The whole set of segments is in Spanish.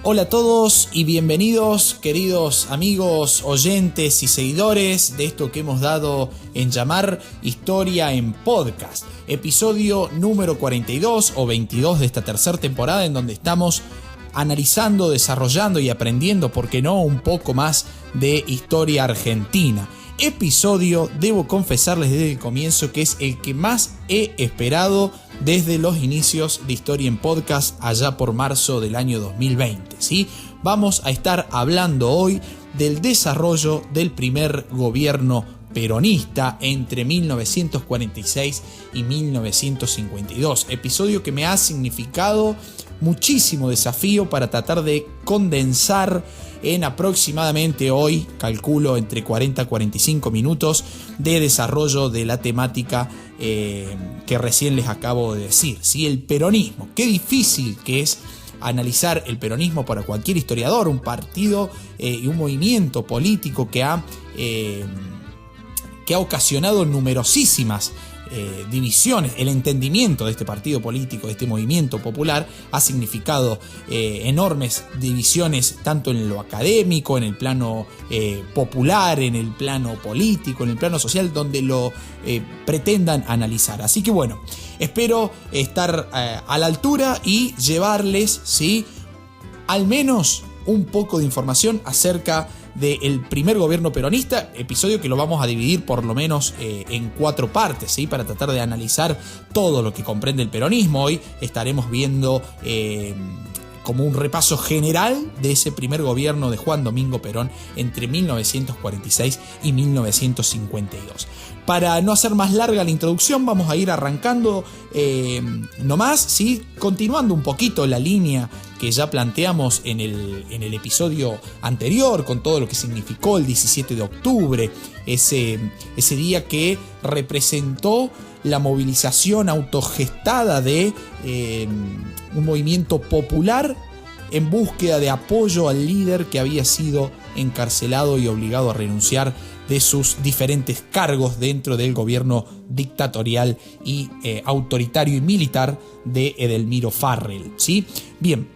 Hola a todos y bienvenidos, queridos amigos, oyentes y seguidores de esto que hemos dado en llamar Historia en Podcast. Episodio número 42 o 22 de esta tercera temporada, en donde estamos analizando, desarrollando y aprendiendo, ¿por qué no?, un poco más de historia argentina. Episodio, debo confesarles desde el comienzo, que es el que más he esperado desde los inicios de Historia en Podcast allá por marzo del año 2020, ¿sí? Vamos a estar hablando hoy del desarrollo del primer gobierno peronista entre 1946 y 1952. Episodio que me ha significado muchísimo desafío para tratar de condensar en aproximadamente hoy, calculo, entre 40 a 45 minutos de desarrollo de la temática que recién les acabo de decir, ¿sí? El peronismo. Qué difícil que es analizar el peronismo para cualquier historiador, un partido y un movimiento político que ha ocasionado numerosísimas divisiones. El entendimiento de este partido político, de este movimiento popular, ha significado enormes divisiones tanto en lo académico, en el plano popular, en el plano político, en el plano social, donde lo pretendan analizar. Así que bueno, espero estar a la altura y llevarles, ¿sí?, al menos un poco de información acerca del primer gobierno peronista, episodio que lo vamos a dividir por lo menos en 4 partes, ¿sí?, para tratar de analizar todo lo que comprende el peronismo. Hoy estaremos viendo como un repaso general de ese primer gobierno de Juan Domingo Perón entre 1946 y 1952. Para no hacer más larga la introducción, vamos a ir arrancando nomás, ¿sí?, continuando un poquito la línea que ya planteamos en el episodio anterior, con todo lo que significó el 17 de octubre, ese día que representó la movilización autogestada de un movimiento popular en búsqueda de apoyo al líder que había sido encarcelado y obligado a renunciar de sus diferentes cargos dentro del gobierno dictatorial y autoritario y militar de Edelmiro Farrell, ¿sí? Bien,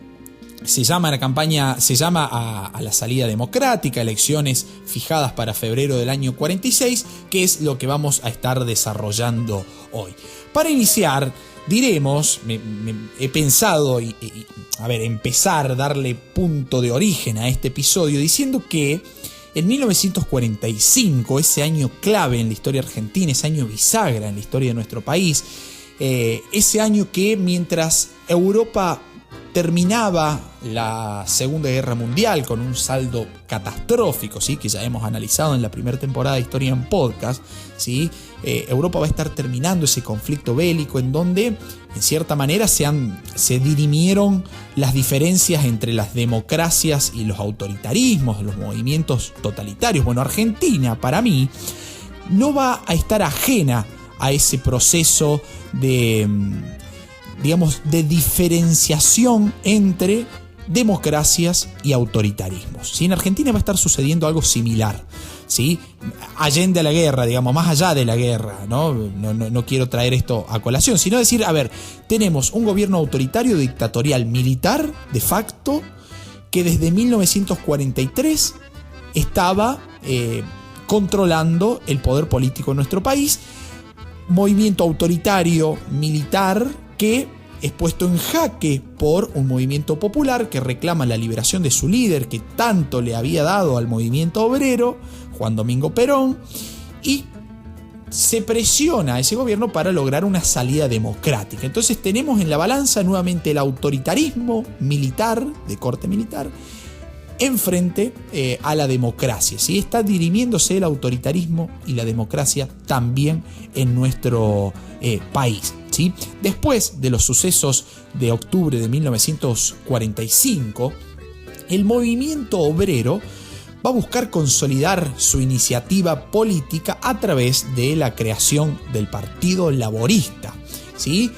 se llama a la salida democrática, elecciones fijadas para febrero del año 46, que es lo que vamos a estar desarrollando hoy. Para iniciar, diremos, he pensado empezar a darle punto de origen a este episodio diciendo que en 1945, ese año clave en la historia argentina, ese año bisagra en la historia de nuestro país, ese año que mientras Europa terminaba la Segunda Guerra Mundial con un saldo catastrófico, ¿sí?, que ya hemos analizado en la primera temporada de Historia en Podcast, ¿sí? Europa va a estar terminando ese conflicto bélico en donde, en cierta manera, se dirimieron las diferencias entre las democracias y los autoritarismos, los movimientos totalitarios. Bueno, Argentina, para mí, no va a estar ajena a ese proceso de diferenciación entre democracias y autoritarismos, ¿sí? En Argentina va a estar sucediendo algo similar, ¿sí? Allende a la guerra, más allá de la guerra, no quiero traer esto a colación, sino decir, tenemos un gobierno autoritario, dictatorial, militar, de facto, que desde 1943 estaba controlando el poder político en nuestro país. Movimiento autoritario, militar, que es puesto en jaque por un movimiento popular que reclama la liberación de su líder, que tanto le había dado al movimiento obrero, Juan Domingo Perón, y se presiona a ese gobierno para lograr una salida democrática. Entonces tenemos en la balanza nuevamente el autoritarismo militar, de corte militar, enfrente a la democracia, ¿sí? Está dirimiéndose el autoritarismo y la democracia también en nuestro país, ¿sí? Después de los sucesos de octubre de 1945, el movimiento obrero va a buscar consolidar su iniciativa política a través de la creación del Partido Laborista, ¿sí?,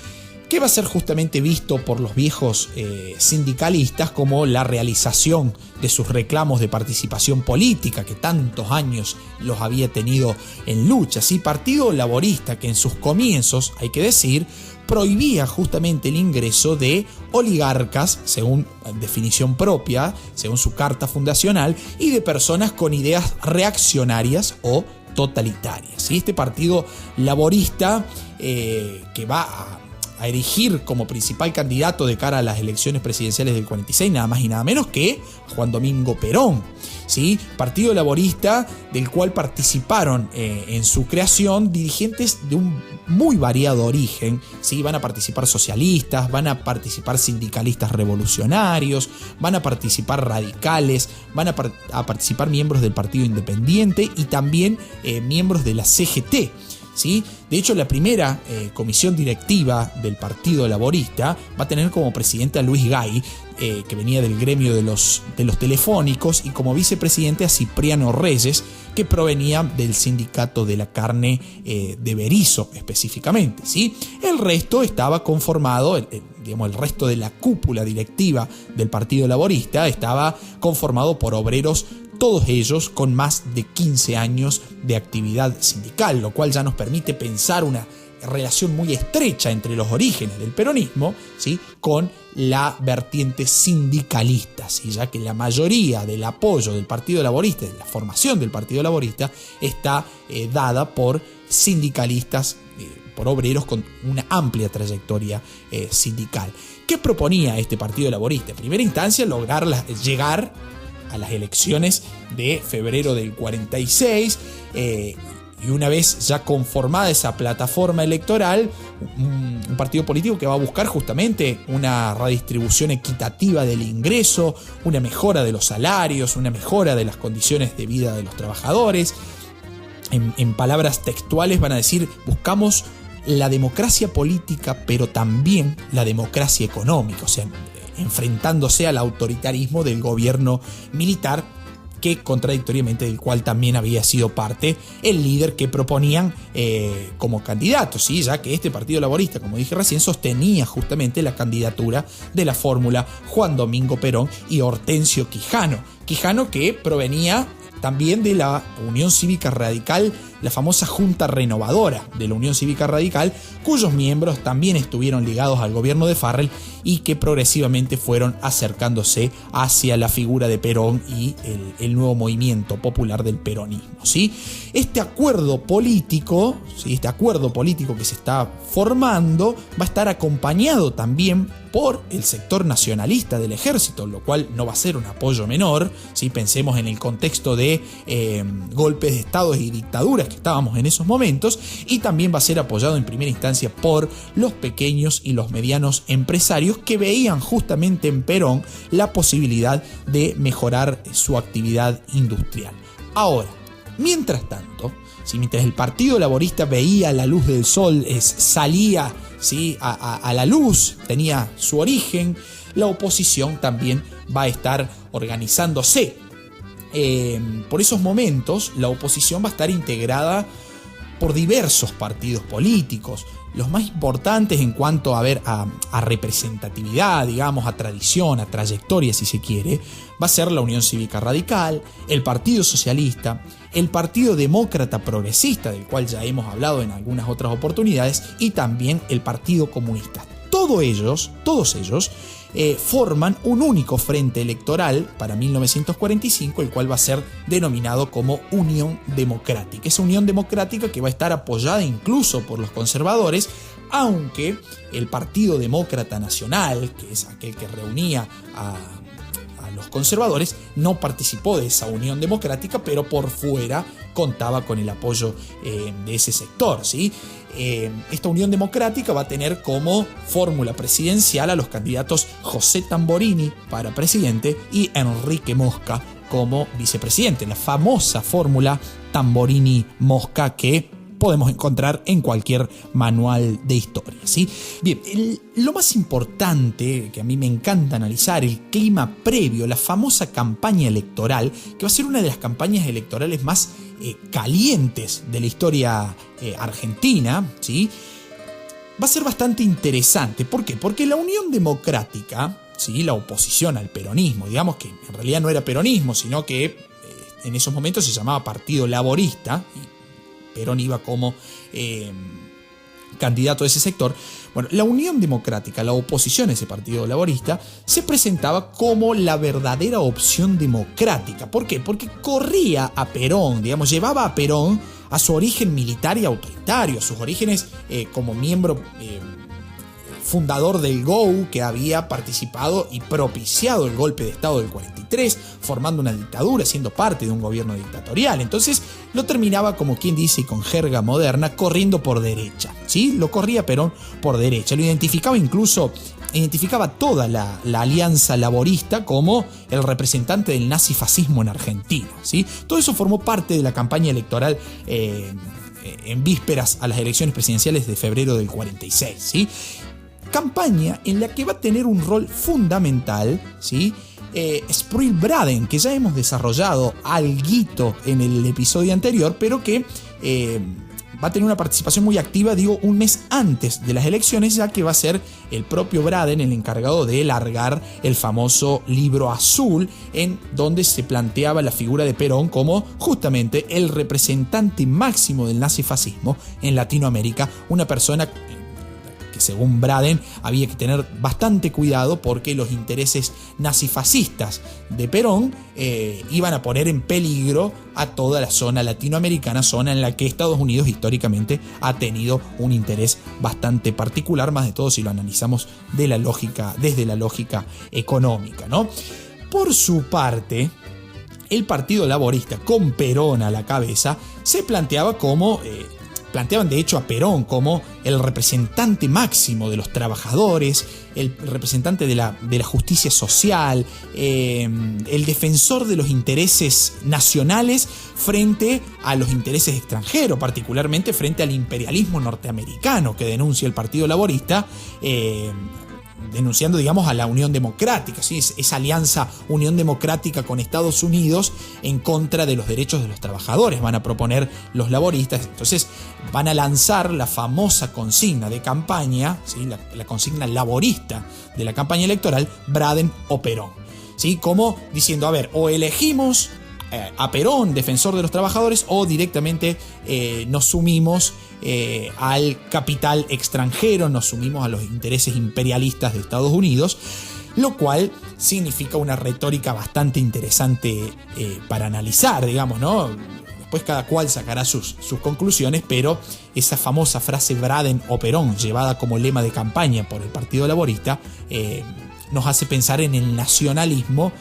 que va a ser justamente visto por los viejos sindicalistas como la realización de sus reclamos de participación política que tantos años los había tenido en lucha. ¿Sí? Partido Laborista que en sus comienzos, hay que decir, prohibía justamente el ingreso de oligarcas, según definición propia, según su carta fundacional, y de personas con ideas reaccionarias o totalitarias. ¿Sí? Este partido laborista que va a erigir como principal candidato de cara a las elecciones presidenciales del 46, nada más y nada menos que Juan Domingo Perón. ¿Sí? Partido laborista del cual participaron en su creación dirigentes de un muy variado origen. ¿Sí? Van a participar socialistas, van a participar sindicalistas revolucionarios, van a participar radicales, van a participar miembros del Partido Independiente y también miembros de la CGT. ¿Sí? De hecho, la primera comisión directiva del Partido Laborista va a tener como presidente a Luis Gay, que venía del gremio de los telefónicos, y como vicepresidente a Cipriano Reyes, que provenía del sindicato de la carne de Berisso específicamente. ¿Sí? El resto estaba conformado, el resto de la cúpula directiva del Partido Laborista estaba conformado por obreros, todos ellos con más de 15 años de actividad sindical, lo cual ya nos permite pensar una relación muy estrecha entre los orígenes del peronismo, ¿sí? Con la vertiente sindicalista, ¿sí? Ya que la mayoría del apoyo del Partido Laborista, de la formación del Partido Laborista, está dada por sindicalistas, por obreros con una amplia trayectoria sindical. ¿Qué proponía este Partido Laborista? En primera instancia, lograr llegar a las elecciones de febrero del 46, y una vez ya conformada esa plataforma electoral, un partido político que va a buscar justamente una redistribución equitativa del ingreso, una mejora de los salarios, una mejora de las condiciones de vida de los trabajadores. En palabras textuales van a decir: buscamos la democracia política, pero también la democracia económica, o sea, enfrentándose al autoritarismo del gobierno militar, que contradictoriamente del cual también había sido parte el líder que proponían como candidato, ¿sí? Ya que este Partido Laborista, como dije recién, sostenía justamente la candidatura de la fórmula Juan Domingo Perón y Hortensio Quijano. Quijano, que provenía también de la Unión Cívica Radical, la famosa Junta Renovadora de la Unión Cívica Radical, cuyos miembros también estuvieron ligados al gobierno de Farrell y que progresivamente fueron acercándose hacia la figura de Perón y el nuevo movimiento popular del peronismo, ¿sí? Este acuerdo político, ¿sí? Este acuerdo político que se está formando va a estar acompañado también por el sector nacionalista del ejército, lo cual no va a ser un apoyo menor, ¿sí? Pensemos en el contexto de golpes de Estado y dictaduras que estábamos en esos momentos, y también va a ser apoyado en primera instancia por los pequeños y los medianos empresarios que veían justamente en Perón la posibilidad de mejorar su actividad industrial. Ahora, mientras tanto, ¿sí? Mientras el Partido Laborista veía la luz del sol, salía, ¿sí? a la luz, tenía su origen, la oposición también va a estar organizándose. Por esos momentos, la oposición va a estar integrada por diversos partidos políticos. Los más importantes en cuanto a representatividad, digamos, a tradición, a trayectoria, si se quiere, va a ser la Unión Cívica Radical, el Partido Socialista, el Partido Demócrata Progresista, del cual ya hemos hablado en algunas otras oportunidades, y también el Partido Comunista. Todos ellos forman un único frente electoral para 1945, el cual va a ser denominado como Unión Democrática. Esa Unión Democrática que va a estar apoyada incluso por los conservadores, aunque el Partido Demócrata Nacional, que es aquel que reunía a los conservadores, no participó de esa Unión Democrática, pero por fuera contaba con el apoyo de ese sector, ¿sí? Esta Unión Democrática va a tener como fórmula presidencial a los candidatos José Tamborini para presidente y Enrique Mosca como vicepresidente, la famosa fórmula Tamborini-Mosca que podemos encontrar en cualquier manual de historia, ¿sí? Bien, lo más importante que a mí me encanta analizar, el clima previo, la famosa campaña electoral, que va a ser una de las campañas electorales más calientes de la historia argentina, ¿sí? va a ser bastante interesante. ¿Por qué? Porque la Unión Democrática, ¿sí?, la oposición al peronismo, digamos que en realidad no era peronismo, sino que en esos momentos se llamaba Partido Laborista, y Perón iba como candidato de ese sector. Bueno, la Unión Democrática, la oposición a ese Partido Laborista, se presentaba como la verdadera opción democrática. ¿Por qué? Porque corría a Perón, digamos, llevaba a Perón a su origen militar y autoritario, a sus orígenes como miembro fundador del GOU, que había participado y propiciado el golpe de Estado del 43, formando una dictadura, siendo parte de un gobierno dictatorial. Entonces lo terminaba, como quien dice y con jerga moderna, corriendo por derecha, ¿sí? Lo corría Perón por derecha, lo identificaba toda la alianza laborista como el representante del nazifascismo en Argentina, ¿sí? Todo eso formó parte de la campaña electoral en vísperas a las elecciones presidenciales de febrero del 46, ¿sí? Campaña en la que va a tener un rol fundamental, ¿sí?, Sproul Braden, que ya hemos desarrollado alguito en el episodio anterior, pero que va a tener una participación muy activa, digo, un mes antes de las elecciones, ya que va a ser el propio Braden el encargado de largar el famoso libro azul, en donde se planteaba la figura de Perón como justamente el representante máximo del nazifascismo en Latinoamérica, una persona que según Braden había que tener bastante cuidado porque los intereses nazifascistas de Perón iban a poner en peligro a toda la zona latinoamericana, zona en la que Estados Unidos históricamente ha tenido un interés bastante particular, más de todo si lo analizamos desde la lógica económica, ¿no? Por su parte, el Partido Laborista, con Perón a la cabeza, se planteaba como planteaban de hecho a Perón como el representante máximo de los trabajadores, el representante de la justicia social, el defensor de los intereses nacionales frente a los intereses extranjeros, particularmente frente al imperialismo norteamericano que denuncia el Partido Laborista, denunciando, digamos, a la Unión Democrática, ¿sí? Esa alianza Unión Democrática con Estados Unidos en contra de los derechos de los trabajadores, van a proponer los laboristas. Entonces van a lanzar la famosa consigna de campaña, ¿sí?, la consigna laborista de la campaña electoral, Braden o Perón, ¿sí?, como diciendo, a ver, o elegimos a Perón, defensor de los trabajadores, o directamente nos sumimos al capital extranjero, nos sumimos a los intereses imperialistas de Estados Unidos, lo cual significa una retórica bastante interesante para analizar, digamos, ¿no? Después cada cual sacará sus conclusiones, pero esa famosa frase Braden o Perón, llevada como lema de campaña por el Partido Laborista, nos hace pensar en el nacionalismo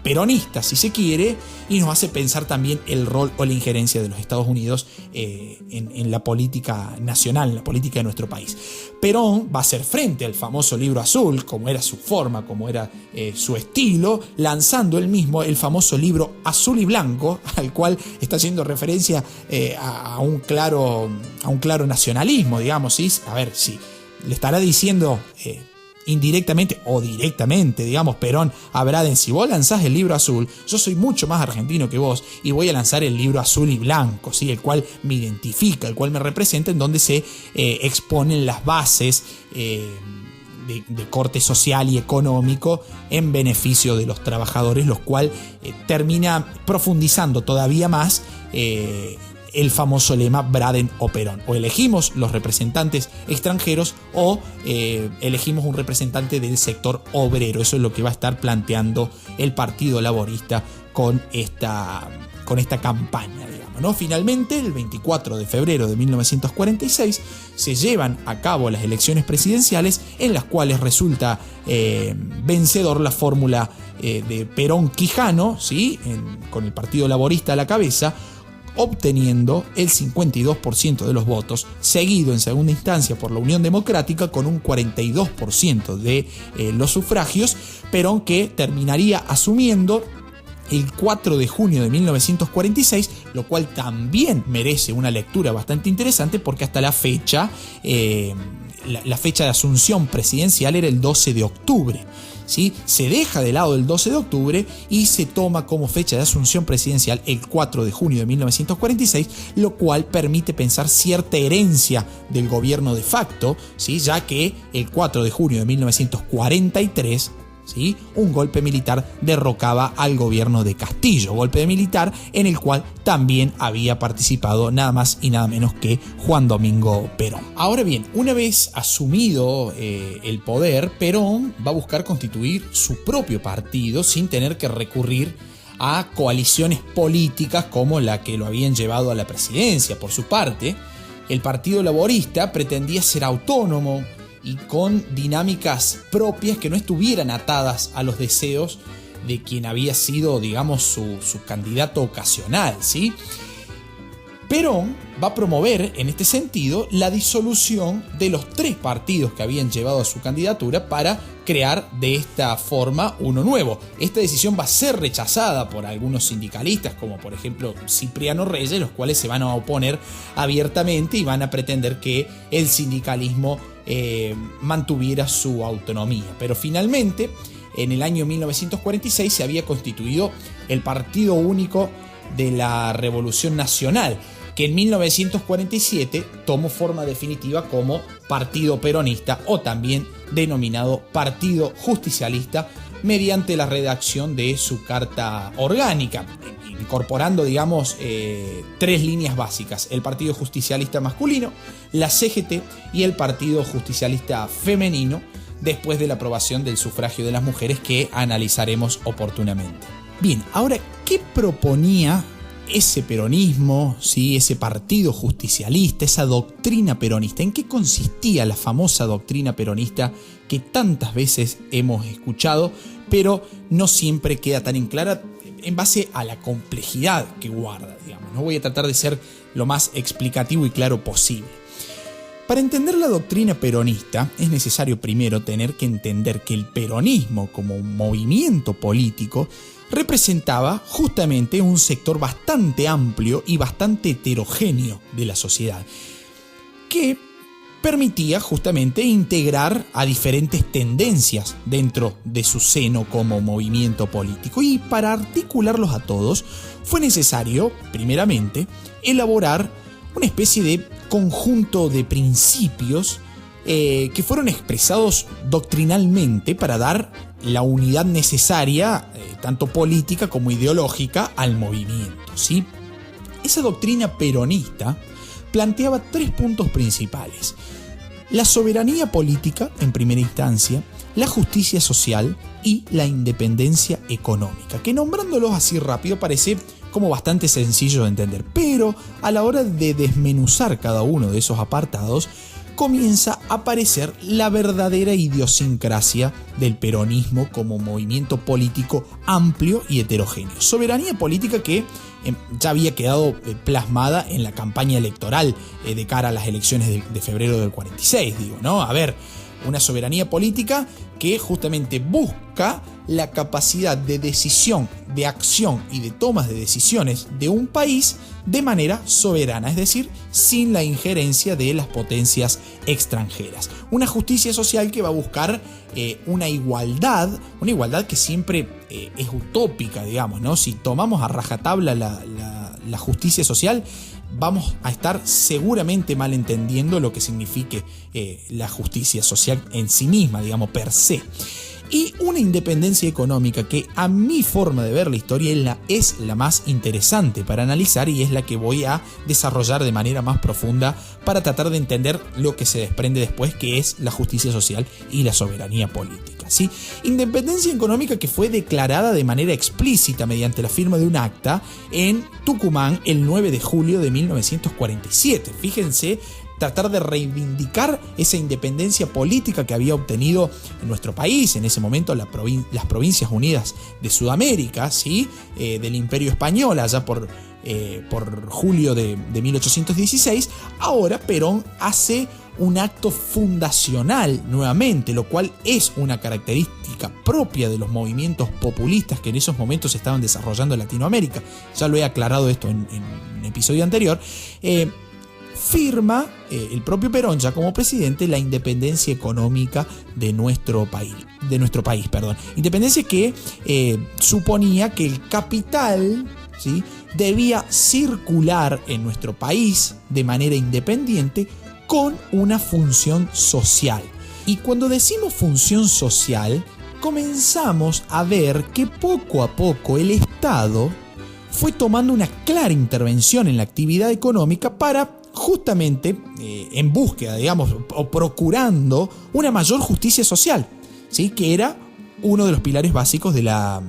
peronista, si se quiere, y nos hace pensar también el rol o la injerencia de los Estados Unidos en la política nacional, en la política de nuestro país. Perón va a hacer frente al famoso libro azul, como era su forma, como era su estilo, lanzando él mismo el famoso libro Azul y Blanco, al cual está haciendo referencia a un claro nacionalismo, digamos, ¿sí? A ver, si le estará diciendo indirectamente o directamente, digamos, Perón a Braden: si vos lanzás el libro azul, yo soy mucho más argentino que vos y voy a lanzar el libro azul y blanco, ¿sí?, el cual me identifica, el cual me representa, en donde se exponen las bases de corte social y económico en beneficio de los trabajadores, lo cual termina profundizando todavía más el famoso lema Braden o Perón. O elegimos los representantes extranjeros o elegimos un representante del sector obrero. Eso es lo que va a estar planteando el Partido Laborista con esta campaña, digamos, ¿no? Finalmente, el 24 de febrero de 1946 se llevan a cabo las elecciones presidenciales, en las cuales resulta vencedor la fórmula de Perón-Quijano, ¿sí?, con el Partido Laborista a la cabeza, obteniendo el 52% de los votos, seguido en segunda instancia por la Unión Democrática con un 42% de los sufragios. Perón, que terminaría asumiendo el 4 de junio de 1946, lo cual también merece una lectura bastante interesante, porque hasta la fecha, la fecha de asunción presidencial era el 12 de octubre. ¿sí? Se deja de lado el 12 de octubre y se toma como fecha de asunción presidencial el 4 de junio de 1946, lo cual permite pensar cierta herencia del gobierno de facto, ¿sí? Ya que el 4 de junio de 1943, ¿sí?, un golpe militar derrocaba al gobierno de Castillo, golpe militar en el cual también había participado nada más y nada menos que Juan Domingo Perón. Ahora bien, una vez asumido el poder, Perón va a buscar constituir su propio partido sin tener que recurrir a coaliciones políticas como la que lo habían llevado a la presidencia. Por su parte, el Partido Laborista pretendía ser autónomo y con dinámicas propias que no estuvieran atadas a los deseos de quien había sido, digamos, su candidato ocasional, ¿sí? Perón va a promover, en este sentido, la disolución de los 3 partidos que habían llevado a su candidatura para crear de esta forma uno nuevo. Esta decisión va a ser rechazada por algunos sindicalistas, como por ejemplo Cipriano Reyes, los cuales se van a oponer abiertamente y van a pretender que el sindicalismo mantuviera su autonomía. Pero finalmente, en el año 1946 se había constituido el Partido Único de la Revolución Nacional, que en 1947 tomó forma definitiva como Partido Peronista, o también denominado Partido Justicialista, mediante la redacción de su carta orgánica, incorporando, digamos, 3 líneas básicas: el Partido Justicialista masculino, la CGT y el Partido Justicialista femenino, después de la aprobación del sufragio de las mujeres, que analizaremos oportunamente. Bien, ahora, ¿qué proponía ese peronismo, ¿sí?, ese partido justicialista, esa doctrina peronista? ¿En qué consistía la famosa doctrina peronista que tantas veces hemos escuchado, pero no siempre queda tan en clara en base a la complejidad que guarda, digamos? No voy a tratar de ser lo más explicativo y claro posible. Para entender la doctrina peronista es necesario primero tener que entender que el peronismo como un movimiento político representaba justamente un sector bastante amplio y bastante heterogéneo de la sociedad, que permitía justamente integrar a diferentes tendencias dentro de su seno como movimiento político. Y para articularlos a todos fue necesario, primeramente, elaborar una especie de conjunto de principios que fueron expresados doctrinalmente para dar la unidad necesaria, tanto política como ideológica, al movimiento, ¿sí? Esa doctrina peronista planteaba 3 puntos principales: la soberanía política, en primera instancia, la justicia social y la independencia económica, que nombrándolos así rápido parece como bastante sencillo de entender, pero a la hora de desmenuzar cada uno de esos apartados, comienza a aparecer la verdadera idiosincrasia del peronismo como movimiento político amplio y heterogéneo. Soberanía política que ya había quedado plasmada en la campaña electoral de cara a las elecciones de febrero del 46, digo, ¿no? A ver, una soberanía política que justamente busca la capacidad de decisión, de acción y de tomas de decisiones de un país de manera soberana, es decir, sin la injerencia de las potencias extranjeras. Una justicia social que va a buscar una igualdad que siempre es utópica, digamos, ¿no? Si tomamos a rajatabla la justicia social, vamos a estar seguramente mal entendiendo lo que signifique la justicia social en sí misma, digamos, per se. Y una independencia económica que, a mi forma de ver la historia, es la más interesante para analizar y es la que voy a desarrollar de manera más profunda para tratar de entender lo que se desprende después, que es la justicia social y la soberanía política, ¿sí? Independencia económica que fue declarada de manera explícita mediante la firma de un acta en Tucumán el 9 de julio de 1947. Fíjense, tratar de reivindicar esa independencia política que había obtenido en nuestro país, en ese momento las Provincias Unidas de Sudamérica, ¿sí? Del Imperio Español, allá por julio de 1816. Ahora Perón hace un acto fundacional nuevamente, lo cual es una característica propia de los movimientos populistas que en esos momentos se estaban desarrollando en Latinoamérica. Ya lo he aclarado esto en un episodio anterior. firma el propio Perón, ya como presidente, la independencia económica de nuestro país. Independencia que suponía que el capital, ¿sí?, debía circular en nuestro país de manera independiente con una función social. Y cuando decimos función social, comenzamos a ver que poco a poco el Estado fue tomando una clara intervención en la actividad económica para justamente en búsqueda, digamos, o procurando una mayor justicia social, ¿sí?, que era uno de los pilares básicos de la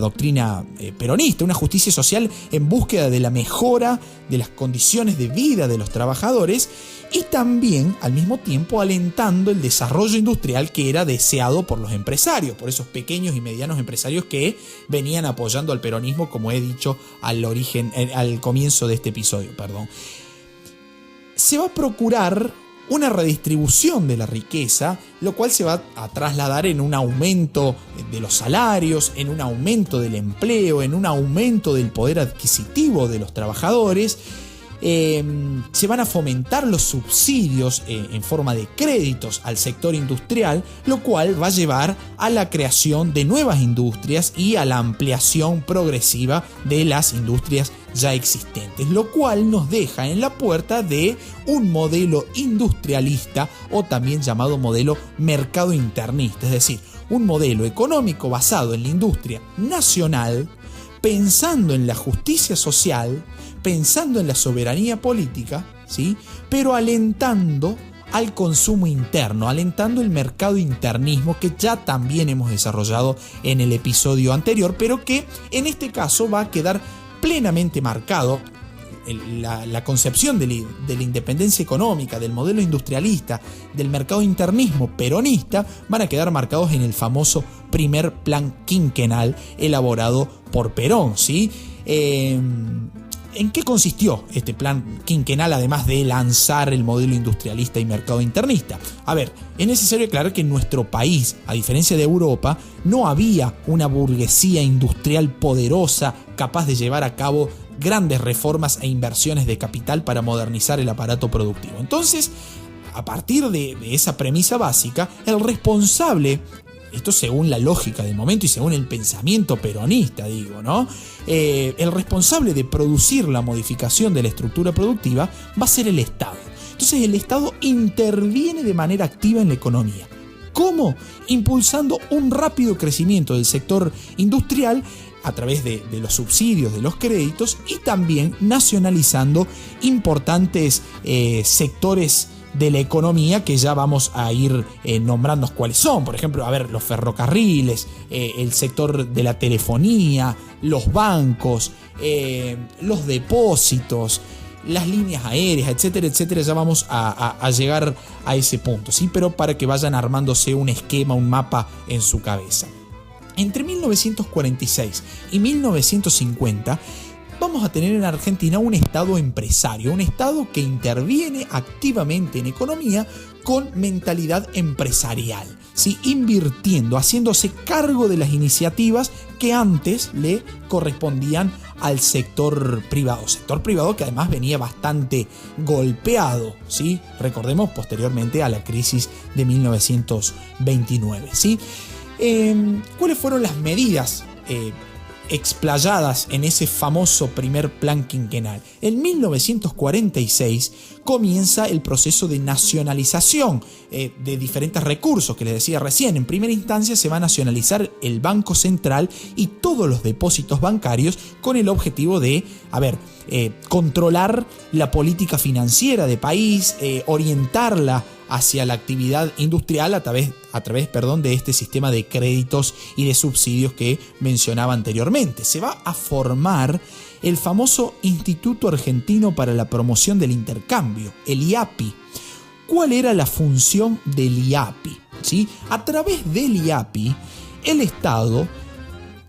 doctrina peronista, una justicia social en búsqueda de la mejora de las condiciones de vida de los trabajadores y también al mismo tiempo alentando el desarrollo industrial que era deseado por los empresarios, por esos pequeños y medianos empresarios que venían apoyando al peronismo, como he dicho al comienzo de este episodio. Se va a procurar una redistribución de la riqueza, lo cual se va a trasladar en un aumento de los salarios, en un aumento del empleo, en un aumento del poder adquisitivo de los trabajadores. Se van a fomentar los subsidios en forma de créditos al sector industrial, lo cual va a llevar a la creación de nuevas industrias y a la ampliación progresiva de las industrias ya existentes, lo cual nos deja en la puerta de un modelo industrialista o también llamado modelo mercado internista, es decir, un modelo económico basado en la industria nacional, pensando en la justicia social, pensando en la soberanía política, ¿sí?, pero alentando al consumo interno, alentando el mercado internismo que ya también hemos desarrollado en el episodio anterior, pero que en este caso va a quedar plenamente marcado. La concepción de la independencia económica, del modelo industrialista, del mercado internismo peronista, van a quedar marcados en el famoso primer plan quinquenal elaborado por Perón, ¿sí? ¿En qué consistió este plan quinquenal, además de lanzar el modelo industrialista y mercado internista? A ver, es necesario aclarar que en nuestro país, a diferencia de Europa, no había una burguesía industrial poderosa capaz de llevar a cabo grandes reformas e inversiones de capital para modernizar el aparato productivo. Entonces, a partir de esa premisa básica, el responsable, esto según la lógica del momento y según el pensamiento peronista, ¿no? El responsable de producir la modificación de la estructura productiva va a ser el Estado. Entonces el Estado interviene de manera activa en la economía. ¿Cómo? Impulsando un rápido crecimiento del sector industrial a través de los subsidios, de los créditos, y también nacionalizando importantes sectores de la economía que ya vamos a ir nombrando cuáles son. Por ejemplo, los ferrocarriles, el sector de la telefonía, los bancos, los depósitos, las líneas aéreas, etcétera, etcétera. Ya vamos a llegar a ese punto, ¿sí? Pero para que vayan armándose un esquema, un mapa en su cabeza. Entre 1946 y 1950 vamos a tener en Argentina un Estado empresario, un Estado que interviene activamente en economía con mentalidad empresarial, ¿sí?, invirtiendo, haciéndose cargo de las iniciativas que antes le correspondían al sector privado que además venía bastante golpeado, ¿sí? Recordemos posteriormente a la crisis de 1929, ¿sí? ¿Cuáles fueron las medidas explayadas en ese famoso primer plan quinquenal? En 1946 comienza el proceso de nacionalización de diferentes recursos que les decía recién. En primera instancia se va a nacionalizar el Banco Central y todos los depósitos bancarios con el objetivo de, controlar la política financiera del país, orientarla hacia la actividad industrial a través de este sistema de créditos y de subsidios que mencionaba anteriormente. Se va a formar el famoso Instituto Argentino para la Promoción del Intercambio, el IAPI. ¿Cuál era la función del IAPI? ¿Sí? A través del IAPI, el Estado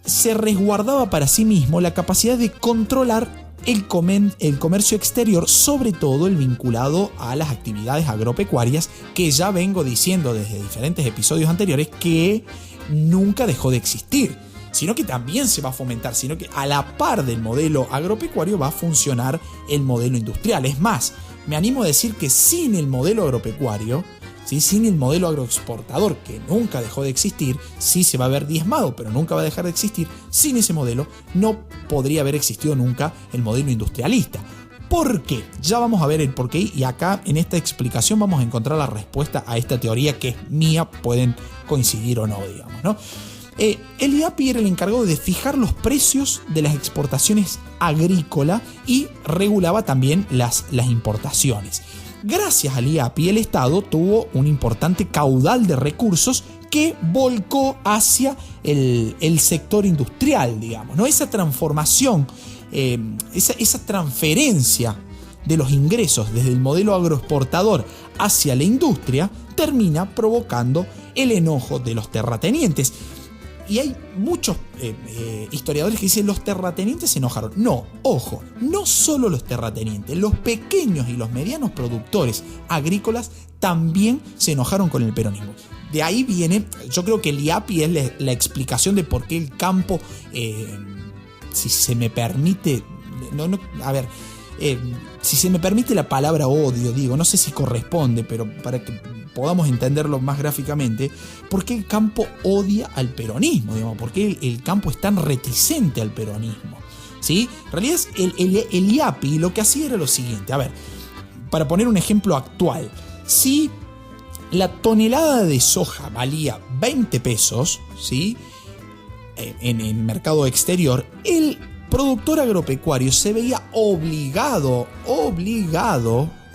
se resguardaba para sí mismo la capacidad de controlar el comercio exterior, sobre todo el vinculado a las actividades agropecuarias, que ya vengo diciendo desde diferentes episodios anteriores que nunca dejó de existir, sino que también se va a fomentar, sino que a la par del modelo agropecuario va a funcionar el modelo industrial. Es más, me animo a decir que sin el modelo agropecuario, ¿sí? Sin el modelo agroexportador, que nunca dejó de existir, sí se va a ver diezmado, pero nunca va a dejar de existir, sin ese modelo no podría haber existido nunca el modelo industrialista. ¿Por qué? Ya vamos a ver el por qué, y acá en esta explicación vamos a encontrar la respuesta a esta teoría que es mía, pueden coincidir o no, digamos, ¿no? El IAPI era el encargado de fijar los precios de las exportaciones agrícolas y regulaba también las importaciones. Gracias al IAPI, el Estado tuvo un importante caudal de recursos que volcó hacia el sector industrial, digamos, ¿no? Esa transformación, esa transferencia de los ingresos desde el modelo agroexportador hacia la industria termina provocando el enojo de los terratenientes. Y hay muchos historiadores que dicen los terratenientes se enojaron. No, ojo, no solo los terratenientes, los pequeños y los medianos productores agrícolas también se enojaron con el peronismo. De ahí viene, yo creo que el IAPI es la explicación de por qué el campo, si se me permite, si se me permite la palabra odio, digo, no sé si corresponde, pero para que podamos entenderlo más gráficamente, por qué el campo odia al peronismo, digamos, por qué el campo es tan reticente al peronismo, ¿sí? En realidad el IAPI lo que hacía era lo siguiente, a ver, para poner un ejemplo actual, si la tonelada de soja valía 20 pesos, ¿sí? En el mercado exterior, el productor agropecuario se veía obligado,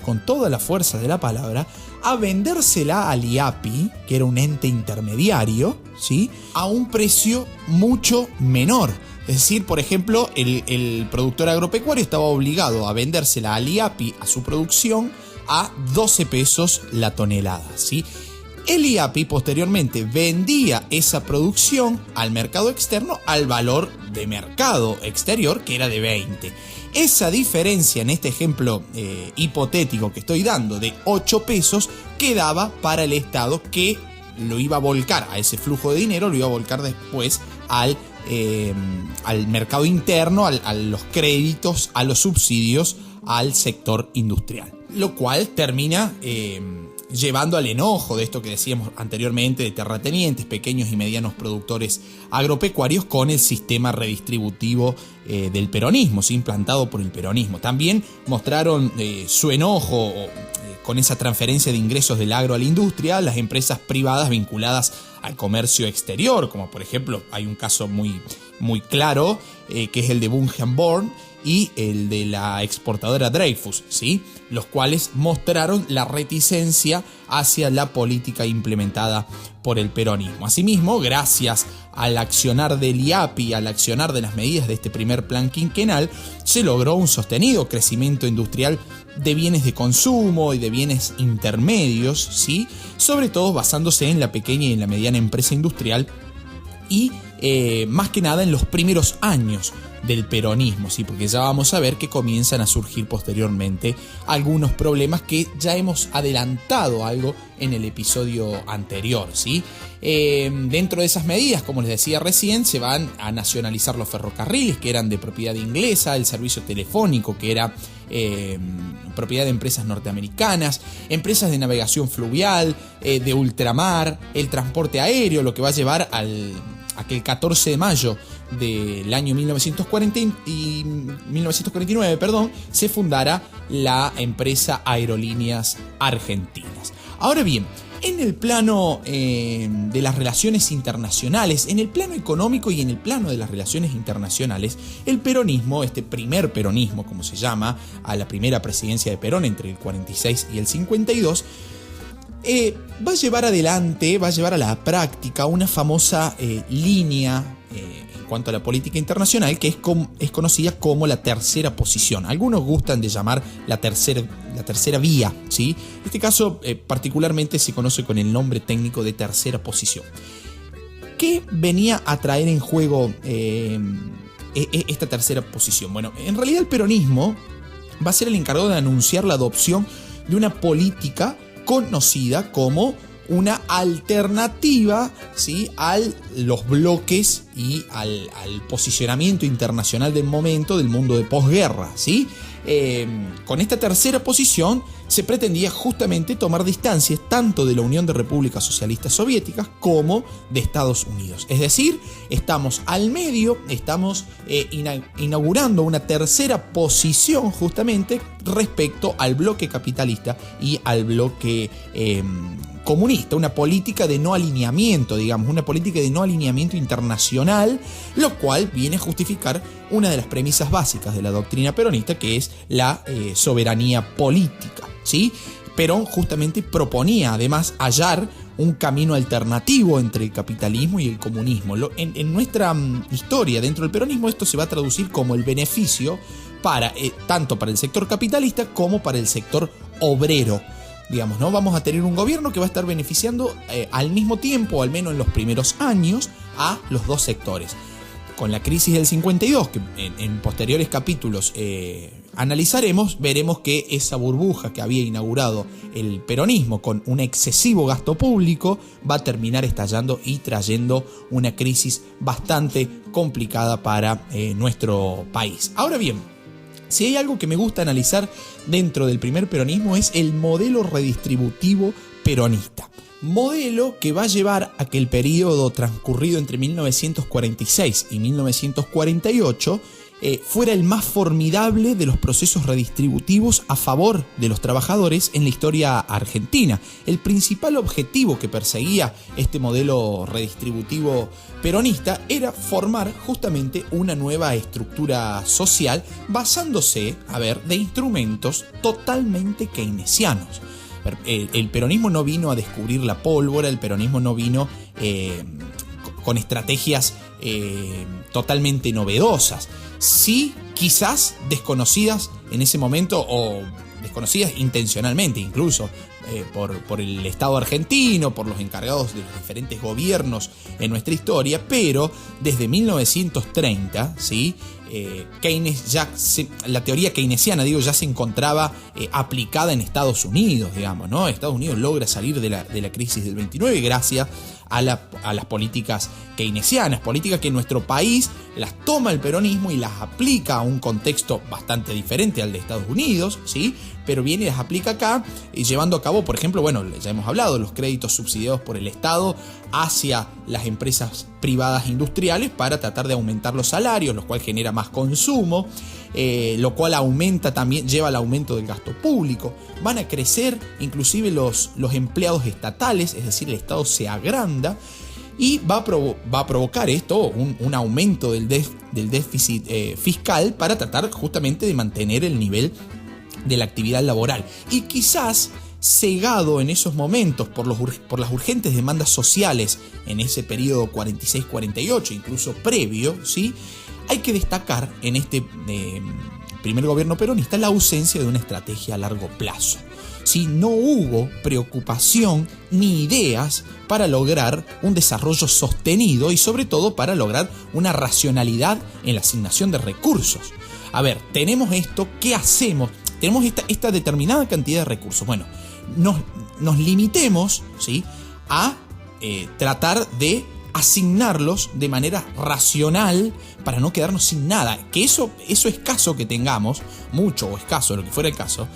con toda la fuerza de la palabra, a vendérsela al IAPI, que era un ente intermediario, ¿sí? A un precio mucho menor. Es decir, por ejemplo, el productor agropecuario estaba obligado a vendérsela al IAPI, a su producción, a 12 pesos la tonelada, ¿sí? El IAPI posteriormente vendía esa producción al mercado externo al valor de mercado exterior, que era de 20. Esa diferencia en este ejemplo hipotético que estoy dando de 8 pesos quedaba para el Estado, que lo iba a volcar a ese flujo de dinero, lo iba a volcar después al mercado interno, a los créditos, a los subsidios al sector industrial. Lo cual termina llevando al enojo de esto que decíamos anteriormente de terratenientes, pequeños y medianos productores agropecuarios con el sistema redistributivo del peronismo, ¿sí? Implantado por el peronismo. También mostraron su enojo con esa transferencia de ingresos del agro a la industria, las empresas privadas vinculadas al comercio exterior, como por ejemplo hay un caso muy claro que es el de Bunge & Born y el de la exportadora Dreyfus, ¿sí? Los cuales mostraron la reticencia hacia la política implementada por el peronismo. Asimismo, gracias al accionar del IAPI, al accionar de las medidas de este primer plan quinquenal, se logró un sostenido crecimiento industrial de bienes de consumo y de bienes intermedios, ¿sí? Sobre todo basándose en la pequeña y en la mediana empresa industrial y más que nada en los primeros años del peronismo, ¿sí? Porque ya vamos a ver que comienzan a surgir posteriormente algunos problemas que ya hemos adelantado algo en el episodio anterior, ¿sí? Dentro de esas medidas, como les decía recién, se van a nacionalizar los ferrocarriles, que eran de propiedad inglesa, el servicio telefónico, que era propiedad de empresas norteamericanas, empresas de navegación fluvial, de ultramar, el transporte aéreo, lo que va a llevar a que el 14 de mayo del año 1949, se fundara la empresa Aerolíneas Argentinas. Ahora bien, en el plano de las relaciones internacionales, en el plano económico y en el plano de las relaciones internacionales, el peronismo, este primer peronismo, como se llama, a la primera presidencia de Perón entre el 46 y el 52, va a llevar adelante, va a llevar a la práctica una famosa línea en cuanto a la política internacional que es conocida como la tercera posición. Algunos gustan de llamar la tercera vía, ¿sí? En este caso particularmente se conoce con el nombre técnico de tercera posición. ¿Qué venía a traer en juego esta tercera posición? Bueno, en realidad el peronismo va a ser el encargado de anunciar la adopción de una política conocida como una alternativa, ¿sí? A los bloques y al posicionamiento internacional del momento del mundo de posguerra, ¿sí? con esta tercera posición se pretendía justamente tomar distancias tanto de la Unión de Repúblicas Socialistas Soviéticas como de Estados Unidos. Es decir, estamos al medio, estamos inaugurando una tercera posición justamente respecto al bloque capitalista y al bloque comunista, una política de no alineamiento, digamos, una política de no alineamiento internacional, lo cual viene a justificar una de las premisas básicas de la doctrina peronista, que es la soberanía política, ¿sí? Perón justamente proponía además hallar un camino alternativo entre el capitalismo y el comunismo. En nuestra historia dentro del peronismo esto se va a traducir como el beneficio para tanto para el sector capitalista como para el sector obrero. Digamos, ¿no? Vamos a tener un gobierno que va a estar beneficiando al mismo tiempo, al menos en los primeros años, a los dos sectores. Con la crisis del 52, que en posteriores capítulos analizaremos, veremos que esa burbuja que había inaugurado el peronismo con un excesivo gasto público va a terminar estallando y trayendo una crisis bastante complicada para nuestro país. Ahora bien, si hay algo que me gusta analizar dentro del primer peronismo es el modelo redistributivo peronista. Modelo que va a llevar a que el periodo transcurrido entre 1946 y 1948 fuera el más formidable de los procesos redistributivos a favor de los trabajadores en la historia argentina. El principal objetivo que perseguía este modelo redistributivo peronista era formar justamente una nueva estructura social basándose, de instrumentos totalmente keynesianos. El peronismo no vino a descubrir la pólvora, el peronismo no vino con estrategias totalmente novedosas. Sí, quizás desconocidas en ese momento o desconocidas intencionalmente incluso por el Estado argentino, por los encargados de los diferentes gobiernos en nuestra historia, pero desde 1930, ¿sí? Keynes la teoría keynesiana, ya se encontraba aplicada en Estados Unidos, digamos, ¿no? Estados Unidos logra salir de la crisis del 29 gracias a las políticas keynesianas, políticas que en nuestro país las toma el peronismo y las aplica a un contexto bastante diferente al de Estados Unidos, ¿sí? Pero viene y las aplica acá, llevando a cabo, por ejemplo, ya hemos hablado, los créditos subsidiados por el Estado hacia las empresas privadas industriales para tratar de aumentar los salarios, lo cual genera más consumo, lo cual lleva al aumento del gasto público. Van a crecer inclusive los empleados estatales, es decir, el Estado se agranda y va a provocar esto un aumento del déficit fiscal para tratar justamente de mantener el nivel de la actividad laboral. Y quizás cegado en esos momentos por las urgentes demandas sociales en ese periodo 46-48, incluso previo, ¿sí? Hay que destacar en este primer gobierno peronista la ausencia de una estrategia a largo plazo. ¿Sí? No hubo preocupación ni ideas para lograr un desarrollo sostenido y sobre todo para lograr una racionalidad en la asignación de recursos. Tenemos esto, ¿qué hacemos? Tenemos esta determinada cantidad de recursos. Bueno, nos limitemos, ¿sí? a tratar de asignarlos de manera racional para no quedarnos sin nada. Que eso escaso que tengamos, mucho o escaso, lo que fuera el caso,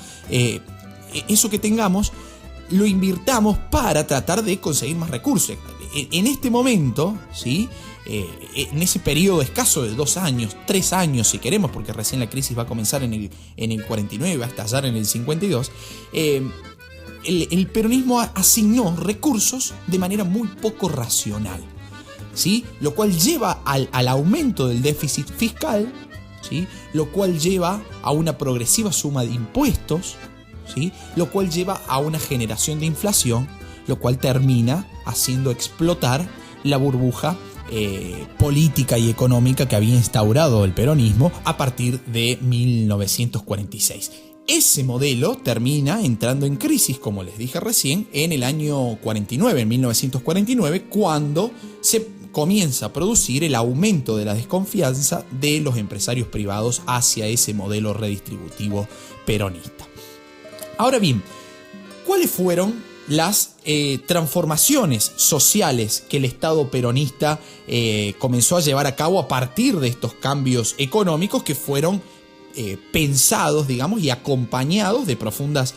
eso que tengamos lo invirtamos para tratar de conseguir más recursos. En este momento, ¿sí? En ese periodo escaso de 2 años, 3 años si queremos, porque recién la crisis va a comenzar en el 49, va a estallar en el 52, el peronismo asignó recursos de manera muy poco racional, ¿sí? Lo cual lleva al aumento del déficit fiscal, ¿sí? Lo cual lleva a una progresiva suma de impuestos, ¿sí? Lo cual lleva a una generación de inflación, lo cual termina haciendo explotar la burbuja política y económica que había instaurado el peronismo a partir de 1946. Ese modelo termina entrando en crisis, como les dije recién, en el año 49, en 1949, cuando se comienza a producir el aumento de la desconfianza de los empresarios privados hacia ese modelo redistributivo peronista. Ahora bien, ¿cuáles fueron las transformaciones sociales que el Estado peronista comenzó a llevar a cabo a partir de estos cambios económicos que fueron pensados, digamos, y acompañados de profundas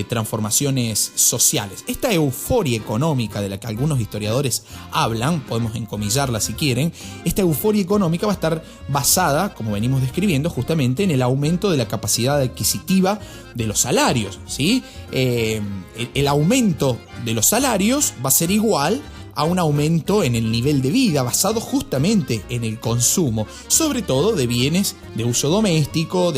transformaciones sociales. Esta euforia económica de la que algunos historiadores hablan, podemos encomillarla si quieren, esta euforia económica va a estar basada, como venimos describiendo, justamente en el aumento de la capacidad adquisitiva de los salarios, ¿sí? El aumento de los salarios va a ser igual a un aumento en el nivel de vida basado justamente en el consumo, sobre todo de bienes de uso doméstico,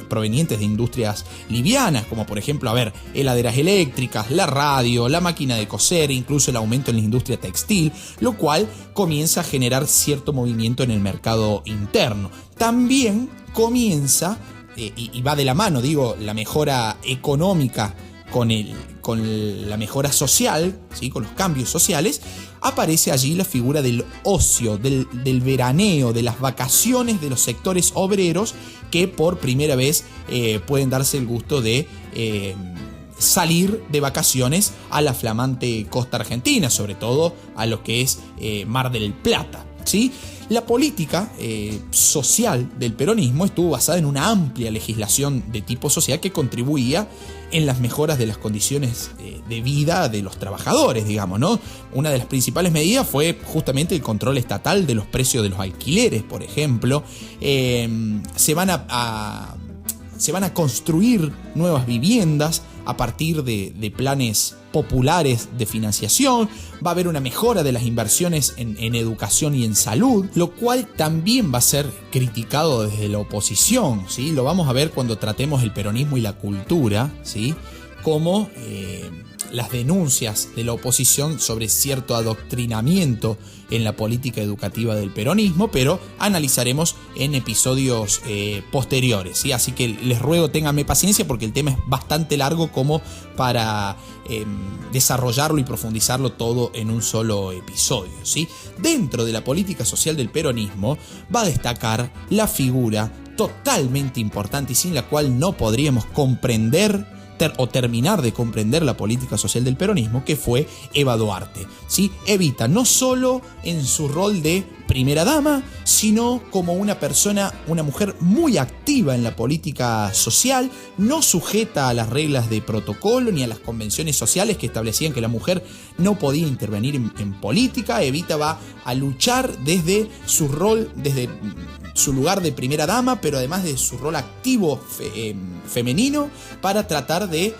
provenientes de industrias livianas, como por ejemplo, heladeras eléctricas, la radio, la máquina de coser, incluso el aumento en la industria textil, lo cual comienza a generar cierto movimiento en el mercado interno. También comienza, y va de la mano, la mejora económica con la mejora social, ¿sí? Con los cambios sociales, aparece allí la figura del ocio, del veraneo, de las vacaciones de los sectores obreros que por primera vez pueden darse el gusto de salir de vacaciones a la flamante costa argentina, sobre todo a lo que es Mar del Plata, ¿sí? La política social del peronismo estuvo basada en una amplia legislación de tipo social que contribuía en las mejoras de las condiciones de vida de los trabajadores, digamos, ¿no? Una de las principales medidas fue justamente el control estatal de los precios de los alquileres, por ejemplo. Se van a construir nuevas viviendas a partir de planes populares de financiación. Va a haber una mejora de las inversiones en educación y en salud, lo cual también va a ser criticado desde la oposición, ¿sí? Lo vamos a ver cuando tratemos el peronismo y la cultura, ¿sí? Como las denuncias de la oposición sobre cierto adoctrinamiento en la política educativa del peronismo, pero analizaremos en episodios posteriores, ¿sí? Así que les ruego ténganme paciencia porque el tema es bastante largo como para desarrollarlo y profundizarlo todo en un solo episodio, ¿sí? Dentro de la política social del peronismo va a destacar la figura totalmente importante y sin la cual no podríamos comprender o terminar de comprender la política social del peronismo, que fue Eva Duarte, ¿sí? Evita, no solo en su rol de primera dama, sino como una mujer muy activa en la política social, no sujeta a las reglas de protocolo ni a las convenciones sociales que establecían que la mujer no podía intervenir en política. Evita va a luchar desde su rol, desde su lugar de primera dama, pero además de su rol activo femenino, para tratar de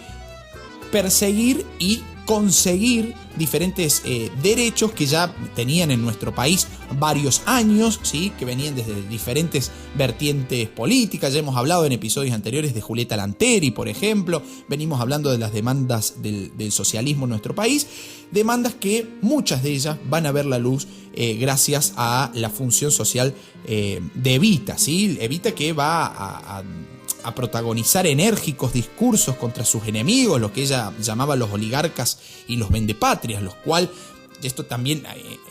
perseguir y conseguir diferentes derechos que ya tenían en nuestro país varios años, ¿sí? Que venían desde diferentes vertientes políticas. Ya hemos hablado en episodios anteriores de Julieta Lanteri, por ejemplo. Venimos hablando de las demandas del socialismo en nuestro país, demandas que muchas de ellas van a ver la luz gracias a la función social de Evita, ¿sí? Evita, que va a protagonizar enérgicos discursos contra sus enemigos, lo que ella llamaba los oligarcas y los vendepatrias, los cuales, esto también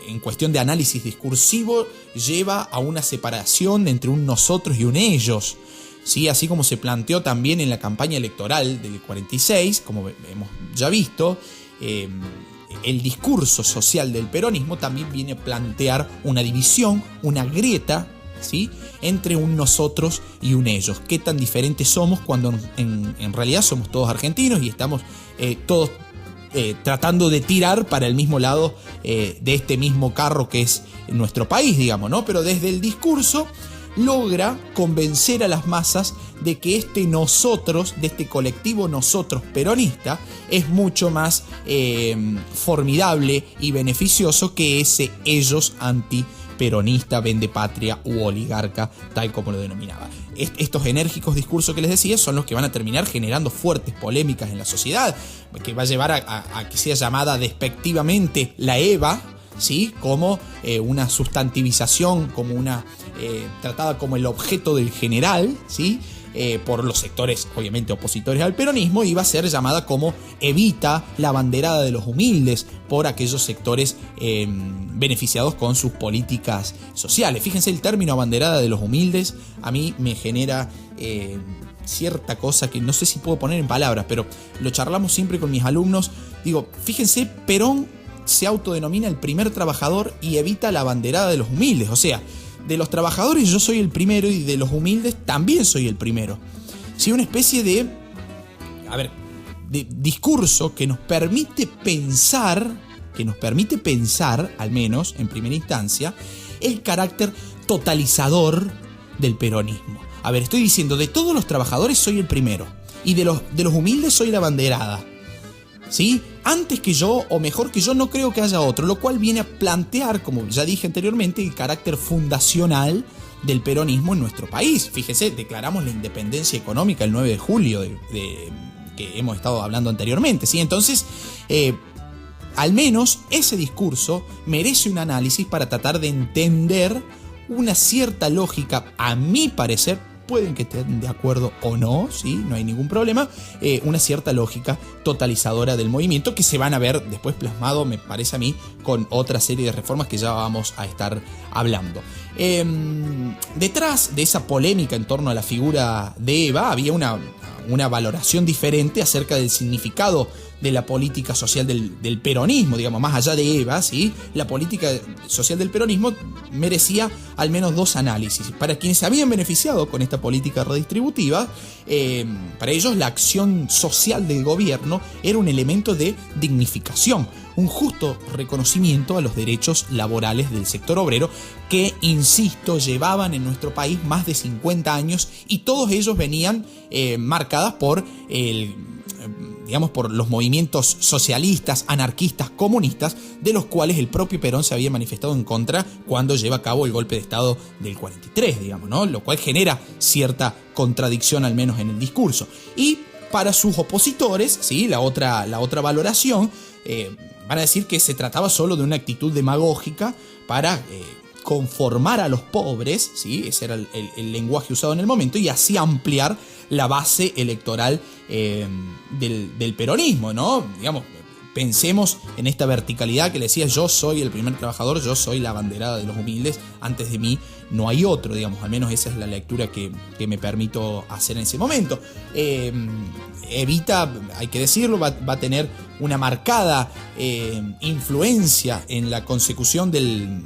en cuestión de análisis discursivo, lleva a una separación entre un nosotros y un ellos, ¿sí? Así como se planteó también en la campaña electoral del 46, como hemos ya visto, el discurso social del peronismo también viene a plantear una división, una grieta, ¿sí? Entre un nosotros y un ellos. ¿Qué tan diferentes somos cuando en realidad somos todos argentinos y estamos todos tratando de tirar para el mismo lado de este mismo carro que es nuestro país, digamos, ¿no? Pero desde el discurso logra convencer a las masas de que este nosotros, de este colectivo nosotros peronista, es mucho más formidable y beneficioso que ese ellos antiperonista, vendepatria u oligarca, tal como lo denominaba. Estos enérgicos discursos que les decía son los que van a terminar generando fuertes polémicas en la sociedad, que va a llevar a que sea llamada despectivamente la Eva, ¿sí? Como una sustantivización, como tratada como el objeto del general, ¿sí? Por los sectores obviamente opositores al peronismo, y va a ser llamada como Evita, la abanderada de los humildes, por aquellos sectores beneficiados con sus políticas sociales. Fíjense, el término abanderada de los humildes a mí me genera cierta cosa que no sé si puedo poner en palabras, pero lo charlamos siempre con mis alumnos. Digo, fíjense, Perón se autodenomina el primer trabajador y Evita la abanderada de los humildes. O sea, de los trabajadores yo soy el primero y de los humildes también soy el primero. ¿Sí? Una especie de discurso que nos permite pensar, al menos en primera instancia, el carácter totalizador del peronismo. A ver, estoy diciendo, de todos los trabajadores soy el primero y de los humildes soy la abanderada. ¿Sí? Antes que yo, o mejor que yo, no creo que haya otro, lo cual viene a plantear, como ya dije anteriormente, el carácter fundacional del peronismo en nuestro país. Fíjese, declaramos la independencia económica el 9 de julio, que hemos estado hablando anteriormente, ¿sí? Entonces, al menos ese discurso merece un análisis para tratar de entender una cierta lógica, a mi parecer. Pueden que estén de acuerdo o no, ¿sí? No hay ningún problema. Una cierta lógica totalizadora del movimiento que se van a ver después plasmado, me parece a mí, con otra serie de reformas que ya vamos a estar hablando. Detrás de esa polémica en torno a la figura de Eva había una valoración diferente acerca del significado de la política social del peronismo, digamos, más allá de Eva, ¿sí? La política social del peronismo merecía al menos dos análisis. Para quienes se habían beneficiado con esta política redistributiva, para ellos la acción social del gobierno era un elemento de dignificación, un justo reconocimiento a los derechos laborales del sector obrero que, insisto, llevaban en nuestro país más de 50 años y todos ellos venían marcadas por por los movimientos socialistas, anarquistas, comunistas, de los cuales el propio Perón se había manifestado en contra cuando lleva a cabo el golpe de Estado del 43, digamos, ¿no? Lo cual genera cierta contradicción, al menos en el discurso. Y para sus opositores, ¿sí? la otra valoración, van a decir que se trataba solo de una actitud demagógica para conformar a los pobres, ¿sí? Ese era el lenguaje usado en el momento, y así ampliar la base electoral del peronismo, ¿no? Digamos, pensemos en esta verticalidad que le decía, yo soy el primer trabajador, yo soy la abanderada de los humildes, antes de mí no hay otro, digamos, al menos esa es la lectura que me permito hacer en ese momento. Evita, hay que decirlo, va a tener una marcada influencia en la consecución del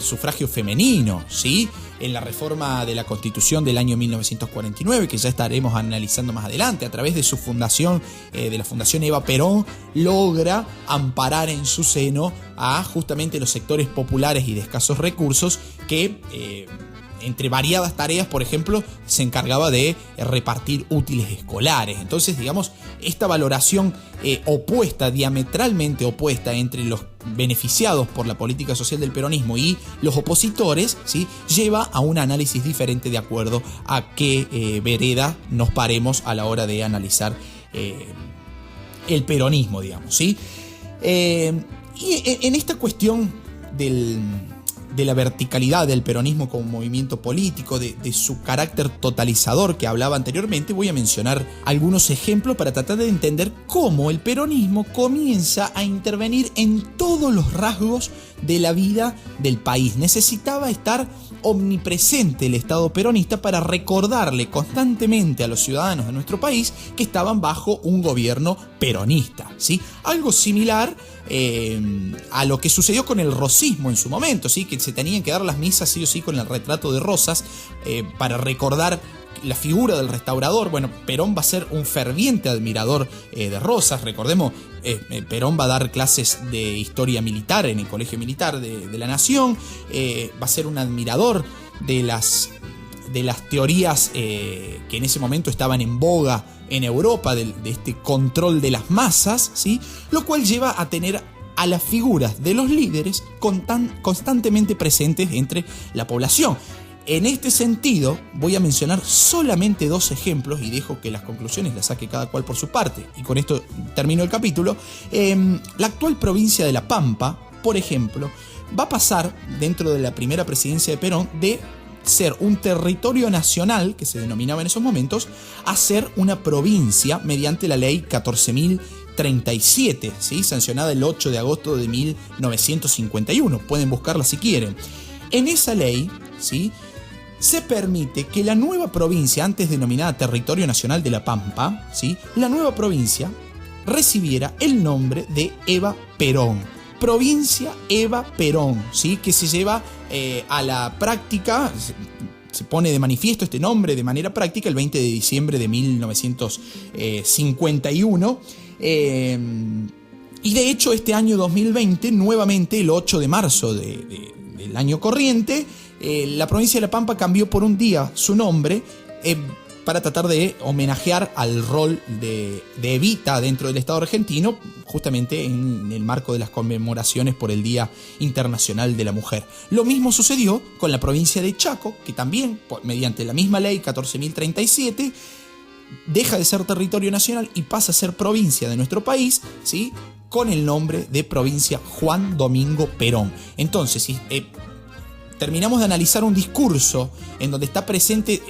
sufragio femenino, ¿sí? En la reforma de la Constitución del año 1949, que ya estaremos analizando más adelante. A través de su fundación, de la Fundación Eva Perón, logra amparar en su seno a justamente los sectores populares y de escasos recursos que, entre variadas tareas, por ejemplo, se encargaba de repartir útiles escolares. Entonces, digamos, esta valoración diametralmente opuesta entre los beneficiados por la política social del peronismo y los opositores, ¿sí? Lleva a un análisis diferente de acuerdo a qué vereda nos paremos a la hora de analizar el peronismo, digamos, ¿sí? Y en esta cuestión de la verticalidad del peronismo como movimiento político, de su carácter totalizador que hablaba anteriormente, voy a mencionar algunos ejemplos para tratar de entender cómo el peronismo comienza a intervenir en todos los rasgos de la vida del país. Necesitaba estar omnipresente el Estado peronista para recordarle constantemente a los ciudadanos de nuestro país que estaban bajo un gobierno peronista, ¿sí? Algo similar a lo que sucedió con el rosismo en su momento, ¿sí? Que se tenían que dar las misas sí o sí con el retrato de Rosas para recordar la figura del restaurador. Bueno, Perón va a ser un ferviente admirador de Rosas. Recordemos, Perón va a dar clases de historia militar en el Colegio Militar de la Nación. Va a ser un admirador de las teorías que en ese momento estaban en boga en Europa, de este control de las masas, ¿sí? Lo cual lleva a tener a las figuras de los líderes constantemente presentes entre la población. En este sentido, voy a mencionar solamente dos ejemplos y dejo que las conclusiones las saque cada cual por su parte. Y con esto termino el capítulo. La actual provincia de La Pampa, por ejemplo, va a pasar, dentro de la primera presidencia de Perón, de ser un territorio nacional, que se denominaba en esos momentos, a ser una provincia mediante la ley 14.037, ¿sí? Sancionada el 8 de agosto de 1951. Pueden buscarla si quieren. En esa ley, ¿sí?, se permite que la nueva provincia, antes denominada Territorio Nacional de La Pampa, ¿sí?, la nueva provincia recibiera el nombre de Eva Perón. Provincia Eva Perón, ¿sí?, que se lleva a la práctica, se pone de manifiesto este nombre de manera práctica el 20 de diciembre de 1951. Y de hecho este año 2020, nuevamente el 8 de marzo del año corriente, la provincia de La Pampa cambió por un día su nombre para tratar de homenajear al rol de Evita dentro del Estado argentino, justamente en el marco de las conmemoraciones por el Día Internacional de la Mujer. Lo mismo sucedió con la provincia de Chaco, que también, mediante la misma ley 14.037, deja de ser territorio nacional y pasa a ser provincia de nuestro país, ¿sí?, con el nombre de provincia Juan Domingo Perón. Entonces, si terminamos de analizar un discurso en donde está presente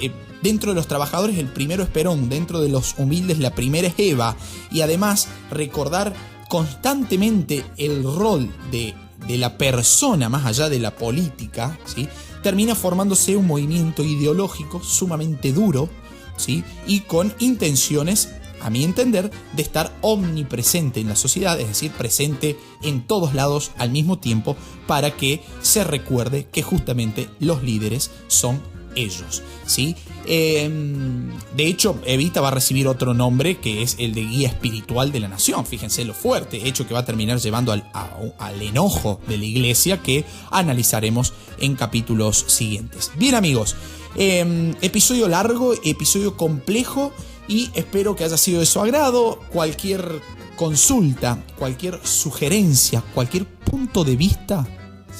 dentro de los trabajadores el primero es Perón, dentro de los humildes la primera es Eva, y además recordar constantemente el rol de la persona más allá de la política, ¿sí?, termina formándose un movimiento ideológico sumamente duro, ¿sí?, y con intenciones, a mi entender, de estar omnipresente en la sociedad, es decir, presente en todos lados al mismo tiempo, para que se recuerde que justamente los líderes son ellos, ¿sí? De hecho, Evita va a recibir otro nombre, que es el de guía espiritual de la nación. Fíjense lo fuerte, hecho que va a terminar llevando al enojo de la iglesia, que analizaremos en capítulos siguientes. Bien, amigos, episodio largo, episodio complejo, y espero que haya sido de su agrado. Cualquier consulta, cualquier sugerencia, cualquier punto de vista,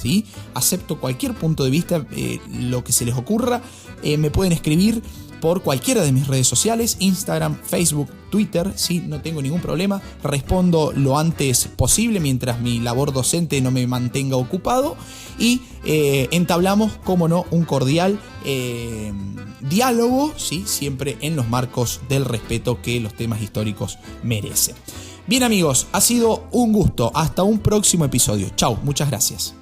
¿sí?, acepto cualquier punto de vista, lo que se les ocurra. Me pueden escribir por cualquiera de mis redes sociales, Instagram, Facebook, Twitter, ¿sí?, no tengo ningún problema. Respondo lo antes posible mientras mi labor docente no me mantenga ocupado, y entablamos, como no, un cordial diálogo, ¿sí?, siempre en los marcos del respeto que los temas históricos merecen. Bien, amigos, ha sido un gusto. Hasta un próximo episodio. Chau, muchas gracias.